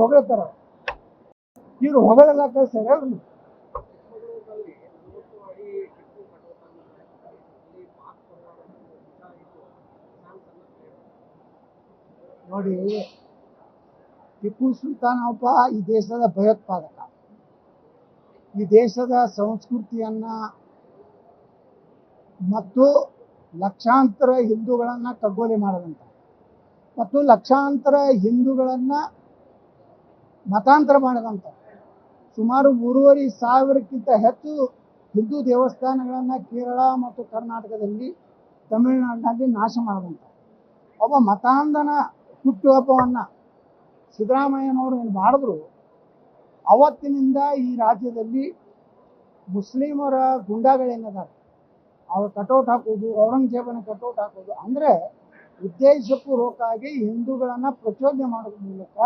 ಹೊಗಳ್ತಾರ, ಇವ್ರು ಹೊಗಳಲ್ಲ ಸರ್. ಅವ್ರು ನೋಡಿ, ಟಿಪ್ಪು ಸುಲ್ತಾನ್ ಒಬ್ಬ ಈ ದೇಶದ ಭಯೋತ್ಪಾದಕ, ಈ ದೇಶದ ಸಂಸ್ಕೃತಿಯನ್ನ ಮತ್ತು ಲಕ್ಷಾಂತರ ಹಿಂದೂಗಳನ್ನ ಕಗ್ಗೊಲೆ ಮಾಡದಂತ ಮತ್ತು ಲಕ್ಷಾಂತರ ಹಿಂದೂಗಳನ್ನ ಮತಾಂತರ ಮಾಡದಂತ ಸುಮಾರು 3,500ಕ್ಕಿಂತ ಹೆಚ್ಚು ಹಿಂದೂ ದೇವಸ್ಥಾನಗಳನ್ನ ಕೇರಳ ಮತ್ತು ಕರ್ನಾಟಕದಲ್ಲಿ, ತಮಿಳುನಾಡಿನಲ್ಲಿ ನಾಶ ಮಾಡದಂತ ಒಬ್ಬ ಮತಾಂಧನ ಹುಟ್ಟುಹಬ್ಬವನ್ನ ಸಿದ್ದರಾಮಯ್ಯನವರು ಏನು ಮಾಡಿದ್ರು. ಅವತ್ತಿನಿಂದ ಈ ರಾಜ್ಯದಲ್ಲಿ ಮುಸ್ಲಿಮರ ಗುಂಡಾಗಳೇನಿದ್ದಾರೆ ಅವ್ರ ಕಟೌಟ್ ಹಾಕೋದು, ಔರಂಗಜೇಬನ ಕಟೌಟ್ ಹಾಕೋದು, ಅಂದರೆ ಉದ್ದೇಶಪೂರ್ವಕವಾಗಿ ಹಿಂದೂಗಳನ್ನು ಪ್ರಚೋದನೆ ಮಾಡೋದ್ರ ಮೂಲಕ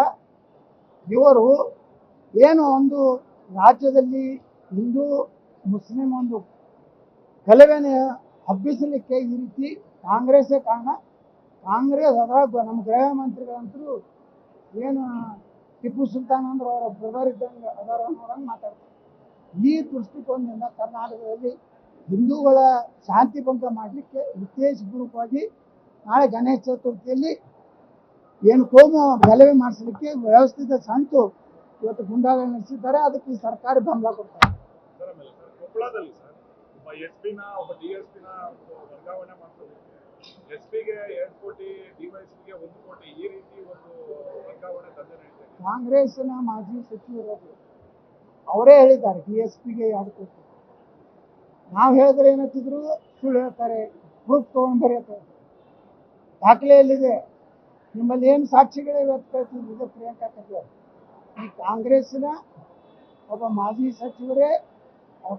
ಇವರು ಏನು ಒಂದು ರಾಜ್ಯದಲ್ಲಿ ಹಿಂದೂ ಮುಸ್ಲಿಂ ಒಂದು ಗಲಭೆನ ಹಬ್ಬಿಸಲಿಕ್ಕೆ ಈ ರೀತಿ ಕಾಂಗ್ರೆಸ್ಸೇ ಕಾರಣ. ಕಾಂಗ್ರೆಸ್ ಅದರ ನಮ್ಮ ಗೃಹ ಮಂತ್ರಿಗಳಂತರೂ ಏನು ಟಿಪ್ಪು ಸುಲ್ತಾನ್ ಅಂದ್ರೆ ಅವರ ಬ್ರದರ್ ಇದ್ದಂಗೆ ಅದರ ಅನ್ನೋರಂಗೆ ಮಾತಾಡ್ತಾರೆ. ಈ ದೃಷ್ಟಿಕೋನದಿಂದ ಕರ್ನಾಟಕದಲ್ಲಿ ಹಿಂದೂಗಳ ಶಾಂತಿ ಭಂಗ ಮಾಡಲಿಕ್ಕೆ ಉದ್ದೇಶಪೂರ್ವಕವಾಗಿ ನಾಳೆ ಗಣೇಶ ಚತುರ್ಥಿಯಲ್ಲಿ ಏನು ಕೋಮು ಗಲಭೆ ಮಾಡಿಸಲಿಕ್ಕೆ ವ್ಯವಸ್ಥಿತ ಸಂಚು ಇವತ್ತು ಗುಂಡಾಗಳು ನಡೆಸಿದ್ದಾರೆ. ಅದಕ್ಕೆ ಈ ಸರ್ಕಾರ ಬೆಂಬಲ ಕೊಡ್ತಾರೆ. ಕಾಂಗ್ರೆಸ್ನ ಮಾಜಿ ಸಚಿವರು ಅವರೇ ಹೇಳಿದ್ದಾರೆ DSPಗೆ 2 ಕೋಟಿ. ನಾವು ಹೇಳಿದ್ರೆ ಏನಂತಿದ್ರು, ಸುಳ್ಳು ಹೇಳ್ತಾರೆ, ಪ್ರೂಫ್ ತೊಗೊಂಡು ಬರೆಯುತ್ತಾರೆ. ದಾಖಲೆಯಲ್ಲಿದೆ, ನಿಮ್ಮಲ್ಲಿ ಏನು ಸಾಕ್ಷಿಗಳೇ ವ್ಯಕ್ತಪಡಿಸಿದೆ ಪ್ರಿಯಾಂಕಾ ಖರ್ಗೆ. ಈ ಕಾಂಗ್ರೆಸ್ನ ಒಬ್ಬ ಮಾಜಿ ಸಚಿವರೇ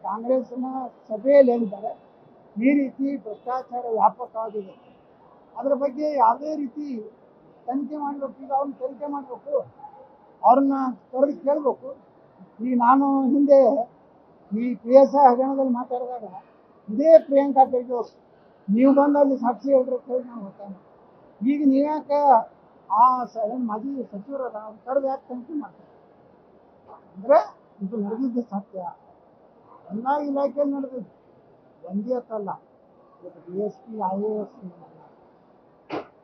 ಕಾಂಗ್ರೆಸ್ನ ಸಭೆಯಲ್ಲಿ ಹೇಳಿದ್ದಾರೆ, ಈ ರೀತಿ ಭ್ರಷ್ಟಾಚಾರ ವ್ಯಾಪಕವಾಗಿದೆ, ಅದರ ಬಗ್ಗೆ ಯಾವುದೇ ರೀತಿ ತನಿಖೆ ಮಾಡಬೇಕು. ಈಗ ಅವ್ರನ್ನ ತನಿಖೆ ಮಾಡಬೇಕು, ಅವ್ರನ್ನ ಕರೆದು ಕೇಳಬೇಕು. ಈಗ ನಾನು ಹಿಂದೆ ಈ PSI ಹಗರಣದಲ್ಲಿ ಮಾತಾಡಿದಾಗ ಇದೇ ಪ್ರಿಯಾಂಕಾ ಖರ್ಗೆ ನೀವು ಬಂದು ಅಲ್ಲಿ ಸಾಕ್ಷಿ ಹೇಳ್ರಿ ಕೇಳಿ ನಾನು ಗೊತ್ತಾನೆ. ಈಗ ನೀವ್ಯಾಕೆ ಆ ಮಾಜಿ ಸಚಿವರು ಅವ್ರು ಕರೆದು ಯಾಕೆ ತನಿಖೆ ಮಾಡ್ತಾರೆ? ಅಂದರೆ ಇದು ನಡೆದಿದ್ದು ಸತ್ಯ, ಎಲ್ಲ ಇಲಾಖೆಯಲ್ಲಿ ನಡೆದಿದ್ದು, ಒಂದೇ ಅಲ್ಲ. DSP IAS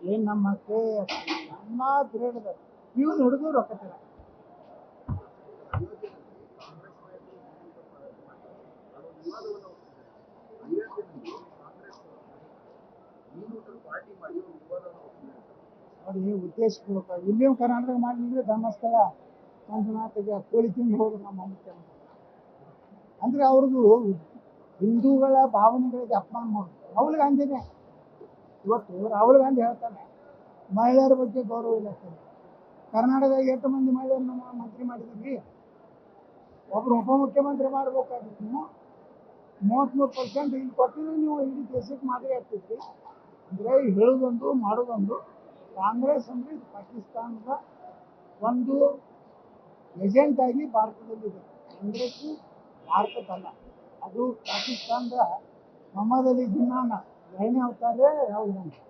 ಏನು ನಮ್ಮ KS ಎಲ್ಲ ಗ್ರೇಡ್ ಇವು ಹಿಡಿದು ರೊಕ್ಕತ್ತಿಲ್ಲ. ನೋಡಿ, ಉದ್ದೇಶಪೂರ್ವಕ ಇಲ್ಲಿಯೂ ಕರ್ನಾಟಕ ಮಾಡಿದ್ರೆ ಧರ್ಮಸ್ಥಳ ಮಂಜುನಾಥಿಗೆ ಕೋಳಿ ತಿಂದು ಹೋದ್ರು ನಮ್ಮ ಮುಖ್ಯಮಂತ್ರಿ. ಅಂದರೆ ಅವ್ರದ್ದು ಹಿಂದೂಗಳ ಭಾವನೆಗಳಿಗೆ ಅಪಮಾನ ಮಾಡೋದು. ರಾಹುಲ್ ಗಾಂಧಿನೇ ಇವತ್ತು ರಾಹುಲ್ ಗಾಂಧಿ ಹೇಳ್ತಾನೆ ಮಹಿಳೆಯರ ಬಗ್ಗೆ ಗೌರವ ಇಲ್ಲ. ಕರ್ನಾಟಕದಾಗ 8 ಮಂದಿ ಮಹಿಳೆಯರನ್ನು ಮಂತ್ರಿ ಮಾಡಿದ್ದೀವಿ, ಒಬ್ಬರು ಉಪಮುಖ್ಯಮಂತ್ರಿ ಮಾಡಬೇಕಾಗಿತ್ತು. ನೀವು 33% ಇಲ್ಲಿ ಕೊಟ್ಟಿದ್ರೆ ನೀವು ಇಡೀ ದೇಶಕ್ಕೆ ಮಾದರಿ ಆಗ್ತಿದ್ರಿ. ಅಂದರೆ ಹೇಳೋದೊಂದು ಮಾಡೋದೊಂದು. ಕಾಂಗ್ರೆಸ್ ಅಂದರೆ ಪಾಕಿಸ್ತಾನದ ಒಂದು ಏಜೆಂಟ್ ಆಗಿ ಭಾರತದಲ್ಲಿದೆ. ಕಾಂಗ್ರೆಸ್ಸು ಭಾರತದಲ್ಲ, ಅದು ಪಾಕಿಸ್ತಾನದ ಮೊಹಮ್ಮದ್ ಅಲಿ ಜಿನ್ನಾನ 2ನೇ ಅವತಾರೇ ರಾಹುಲ್ ಗಾಂಧಿ.